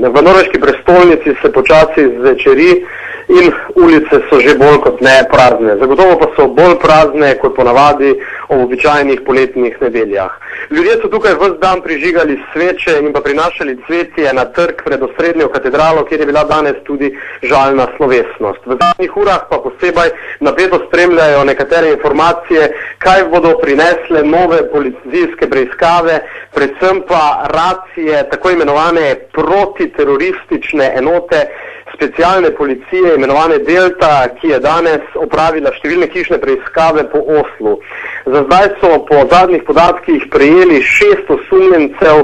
V norveški prestolnici se počasi zvečeri in ulice so že bolj kot ne prazne. Zagotovo pa so bolj prazne kot ponavadi ob običajnih poletnih nedeljah. Ljudje so tukaj ves dan prižigali sveče in pa prinašali cvetje na trg pred osrednjo katedralo, kjer je bila danes tudi žalna slovesnost. V zadnjih urah pa posebej napeto spremljajo nekatere informacije, kaj bodo prinesle nove policijske preiskave, predvsem pa racije tako imenovane protiteroristične enote specialne policije, imenovane Delta, ki je danes opravila številne hišne preiskave po Oslu. Za zdaj so po zadnjih podatkih prejeli 6 osumljencev,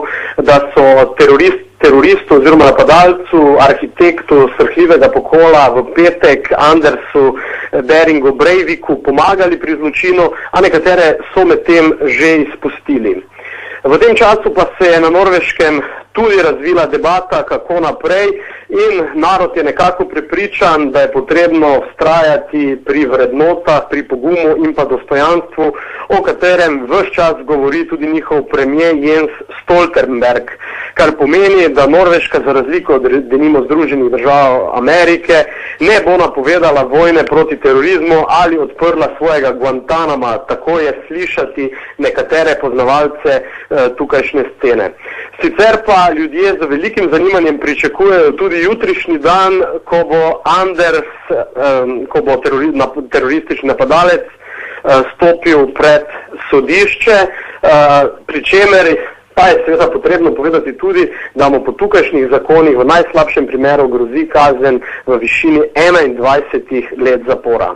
da so teroristu oziroma napadalcu, arhitektu srhljivega pokola v petek Andersu Beringu Breiviku pomagali pri zločinu, a nekatere so medtem že izpustili. V tem času pa se je na Norveškem tudi razvila debata, kako naprej, in narod je nekako prepričan, da je potrebno vztrajati pri vrednotah, pri pogumu in pa dostojanstvu, o katerem ves čas govori tudi njihov premier Jens Stoltenberg, kar pomeni, da Norveška za razliko od denimo Združenih držav Amerike ne bo napovedala vojne proti terorizmu ali odprla svojega Guantanama, tako je slišati nekatere poznavalce tukajšnje scene. Sicer pa ljudje z velikim zanimanjem pričakujejo tudi jutrišnji dan, ko bo Anders, ko bo teroristični napadalec stopil pred sodišče, pri čemer pa je seveda potrebno povedati tudi, da mu po tukajšnjih zakonih v najslabšem primeru grozi kazen v višini 21 let zapora.